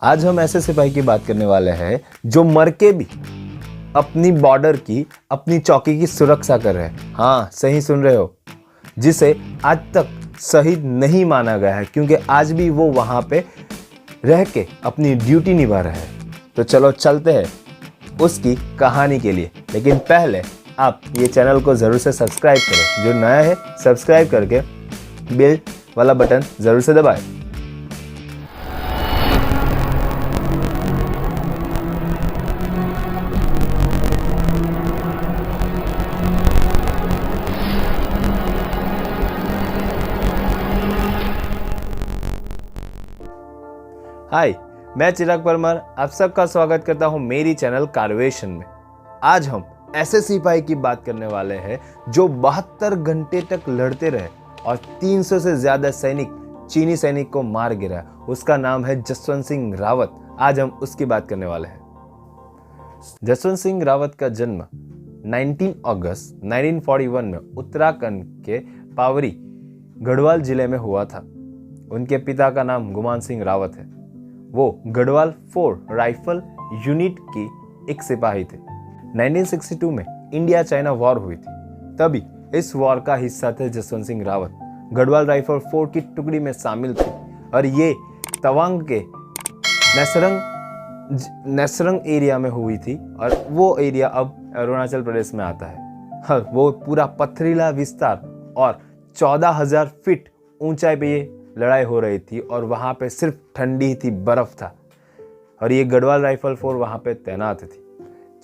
आज हम ऐसे सिपाही की बात करने वाले हैं जो मर के भी अपनी बॉर्डर की, अपनी चौकी की सुरक्षा कर रहे हैं। हाँ, सही सुन रहे हो, जिसे आज तक शहीद नहीं माना गया है क्योंकि आज भी वो वहां पे रह के अपनी ड्यूटी निभा रहे हैं। तो चलो चलते हैं उसकी कहानी के लिए। लेकिन पहले आप ये चैनल को ज़रूर से सब्सक्राइब करें। जो नया है सब्सक्राइब करके बेल वाला बटन ज़रूर से दबाएं। हाय, मैं चिराग परमार आप सबका स्वागत करता हूं मेरी चैनल कारवेशन में। आज हम ऐसे सिपाही की बात करने वाले हैं जो 72 घंटे तक लड़ते रहे और 300 से ज्यादा चीनी सैनिक को मार गिराया। उसका नाम है जसवंत सिंह रावत। आज हम उसकी बात करने वाले हैं। जसवंत सिंह रावत का जन्म 19 अगस्त 1941 में उत्तराखंड के पावरी गढ़वाल जिले में हुआ था। उनके पिता का नाम गुमान सिंह रावत है। वो गढ़वाल 4 राइफल यूनिट की एक सिपाही थे। 1962 में इंडिया चाइना वॉर हुई थी, तभी इस वॉर का हिस्सा थे जसवंत सिंह रावत। गढ़वाल राइफल 4 की टुकड़ी में शामिल थे और ये तवांग के नेसरंग एरिया में हुई थी और वो एरिया अब अरुणाचल प्रदेश में आता है। हाँ, वो पूरा पथरीला विस्तार और 14,000 फीट ऊंचाई पे ये लड़ाई हो रही थी और वहां पे सिर्फ ठंडी ही थी, बर्फ था और ये गढ़वाल राइफल 4 वहां पे तैनात थी।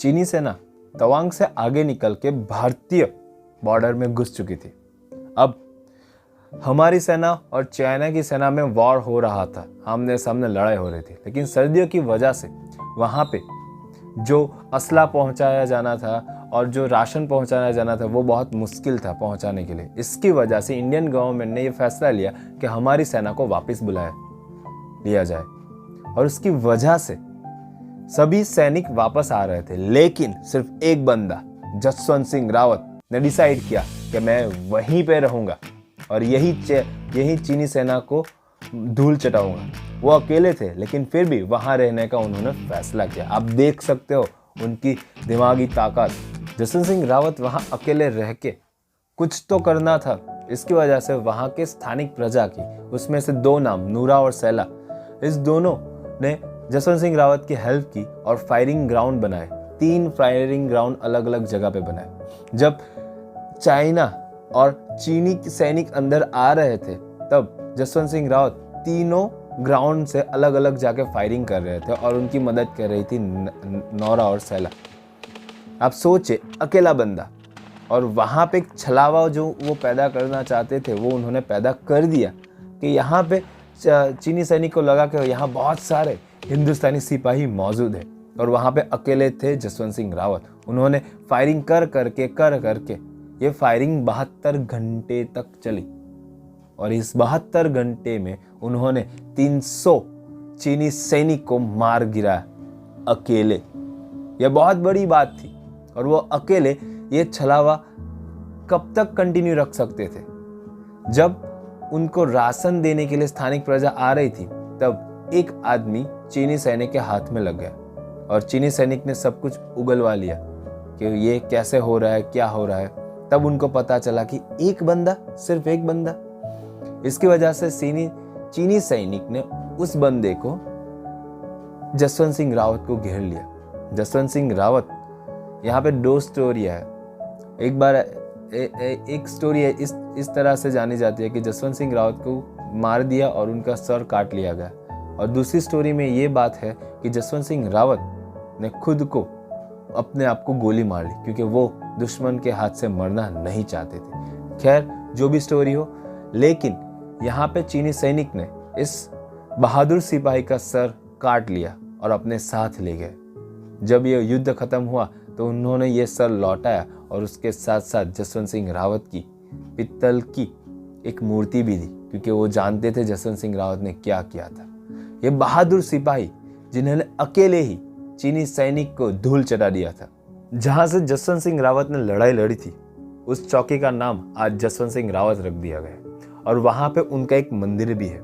चीनी सेना तवांग से आगे निकल के भारतीय बॉर्डर में घुस चुकी थी। अब हमारी सेना और चाइना की सेना में वॉर हो रहा था, आमने सामने लड़ाई हो रही थी। लेकिन सर्दियों की वजह से वहां पे जो असला पहुंचाया जाना था और जो राशन पहुंचाया जाना था वो बहुत मुश्किल था पहुंचाने के लिए। इसकी वजह से इंडियन गवर्नमेंट ने ये फैसला लिया कि हमारी सेना को वापस बुलाया लिया जाए और उसकी वजह से सभी सैनिक वापस आ रहे थे। लेकिन सिर्फ एक बंदा जसवंत सिंह रावत ने डिसाइड किया कि मैं वहीं पे रहूंगा और यही चीनी सेना को धूल चटाऊंगा। वो अकेले थे लेकिन फिर भी वहां रहने का उन्होंने फैसला किया। आप देख सकते हो उनकी दिमागी ताकत। जसवंत सिंह रावत वहां अकेले रह के कुछ तो करना था। इसकी वजह से वहां के स्थानिक प्रजा की, उसमें से 2 नाम नूरा और सैला, इस दोनों ने जसवंत सिंह रावत की हेल्प की और फायरिंग ग्राउंड बनाए। 3 फायरिंग ग्राउंड अलग अलग जगह पे बनाए। जब चाइना और चीनी सैनिक अंदर आ रहे थे तब जसवंत सिंह रावत तीनों ग्राउंड से अलग अलग जाके फायरिंग कर रहे थे और उनकी मदद कर रही थी नौरा और सैला। आप सोचे, अकेला बंदा, और वहां पे एक छलावा जो वो पैदा करना चाहते थे वो उन्होंने पैदा कर दिया कि यहाँ पे चीनी सैनिक को लगा कि यहाँ बहुत सारे हिंदुस्तानी सिपाही मौजूद है और वहां पे अकेले थे जसवंत सिंह रावत। उन्होंने फायरिंग कर करके ये फायरिंग 72 घंटे तक चली और इस 72 घंटे में उन्होंने 300 चीनी सैनिक को मार गिराया अकेले। यह बहुत बड़ी बात थी और वो अकेले ये छलावा कब तक कंटिन्यू रख सकते थे। जब उनको राशन देने के लिए स्थानिक प्रजा आ रही थी तब एक आदमी चीनी सैनिक के हाथ में लग गया और चीनी सैनिक ने सब कुछ उगलवा लिया कि ये कैसे हो रहा है, क्या हो रहा है। तब उनको पता चला कि एक बंदा, सिर्फ एक बंदा। इसकी वजह से चीनी सैनिक ने उस बंदे को जसवंत सिंह रावत को घेर लिया। जसवंत सिंह रावत, यहाँ पे 2 स्टोरियाँ है। एक बार एक स्टोरी है इस तरह से जानी जाती है कि जसवंत सिंह रावत को मार दिया और उनका सर काट लिया गया, और दूसरी स्टोरी में ये बात है कि जसवंत सिंह रावत ने खुद को, अपने आप को गोली मार ली क्योंकि वो दुश्मन के हाथ से मरना नहीं चाहते थे। खैर, जो भी स्टोरी हो, लेकिन यहाँ पे चीनी सैनिक ने इस बहादुर सिपाही का सर काट लिया और अपने साथ ले गए। जब ये युद्ध खत्म हुआ तो उन्होंने ये सर लौटाया और उसके साथ साथ जसवंत सिंह रावत की पित्तल की एक मूर्ति भी दी क्योंकि वो जानते थे जसवंत सिंह रावत ने क्या किया था। ये बहादुर सिपाही जिन्होंने अकेले ही चीनी सैनिक को धूल चटा दिया था। जहां से जसवंत सिंह रावत ने लड़ाई लड़ी थी उस चौकी का नाम आज जसवंत सिंह रावत रख दिया गया और वहां पे उनका एक मंदिर भी है।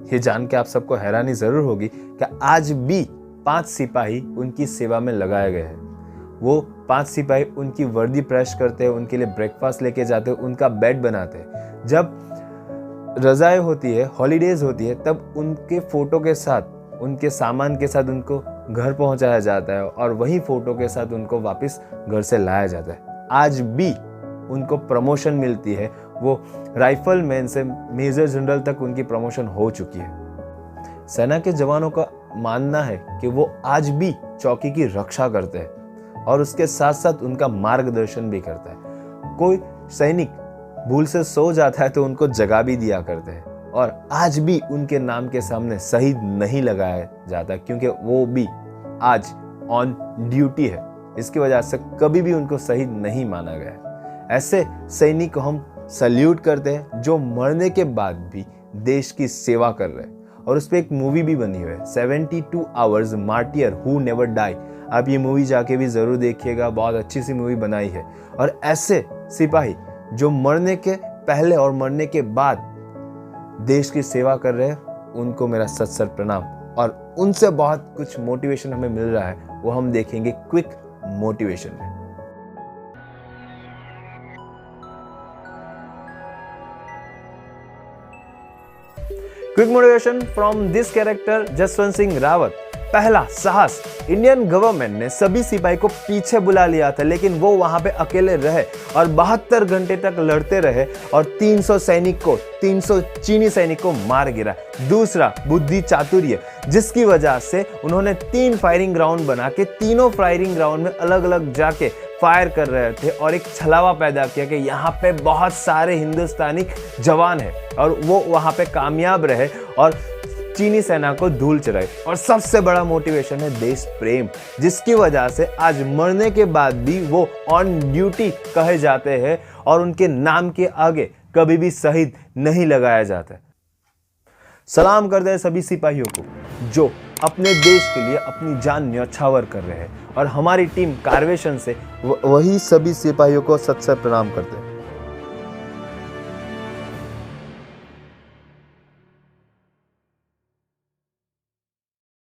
ये जान के आप सबको हैरानी जरूर होगी कि आज भी 5 सिपाही उनकी सेवा में लगाए गए हैं। वो 5 सिपाही उनकी वर्दी प्रेस करते हैं, उनके लिए ब्रेकफास्ट लेके जाते हैं, उनका बेड बनाते हैं। जब रजाएं होती है, हॉलीडेज होती है, तब उनके फोटो के साथ, उनके सामान के साथ उनको घर पहुंचाया जाता है और वही फोटो के साथ उनको वापस घर से लाया जाता है। आज भी उनको प्रमोशन मिलती है। वो राइफलमैन से मेजर जनरल तक उनकी प्रमोशन हो चुकी है। सेना के जवानों का मानना है कि वो आज भी चौकी की रक्षा करते हैं और उसके साथ साथ उनका मार्गदर्शन भी करता है। कोई सैनिक भूल से सो जाता है तो उनको जगा भी दिया करते हैं और आज भी उनके नाम के सामने शहीद नहीं लगाया जाता, क्योंकि वो भी आज ऑन ड्यूटी है। इसकी वजह से कभी भी उनको शहीद नहीं माना गया है। ऐसे सैनिक को हम सल्यूट करते हैं जो मरने के बाद भी देश की सेवा कर रहे हैं। और उस पर एक मूवी भी बनी हुई है, 72 hours martyr who never die. आप ये मूवी जाके भी जरूर देखिएगा, बहुत अच्छी सी मूवी बनाई है। और ऐसे सिपाही जो मरने के पहले और मरने के बाद देश की सेवा कर रहे हैं, उनको मेरा सत सत प्रणाम। और उनसे बहुत कुछ मोटिवेशन हमें मिल रहा है, वो हम देखेंगे क्विक मोटिवेशन में। Quick motivation from this character Jaswant Singh Rawat. पहला, साहस। इंडियन गवर्नमेंट ने सभी सिपाही को पीछे बुला लिया था, लेकिन वो वहां पे अकेले रहे और 72 घंटे तक लड़ते रहे और 300 चीनी सैनिक को मार गिरा। दूसरा, बुद्धि चातुर्य, जिसकी वजह से उन्होंने 3 फायरिंग ग्राउंड बना के तीनों फायरिंग ग्राउंड में अलग अलग जाके फायर कर रहे थे और एक छलावा पैदा किया कि यहाँ पे बहुत सारे हिंदुस्तानी जवान हैं और वो वहाँ पे कामयाब रहे और चीनी सेना को धूल चढ़ाई। और सबसे बड़ा मोटिवेशन है देश प्रेम, जिसकी वजह से आज मरने के बाद भी वो ऑन ड्यूटी कहे जाते हैं और उनके नाम के आगे कभी भी शहीद नहीं लगाया जाता। सलाम करते हैं सभी सिपाहियों को जो अपने देश के लिए अपनी जान न्यौछावर कर रहे हैं और हमारी टीम कार्वेशन से वही सभी सिपाहियों को सत सत प्रणाम करते हैं।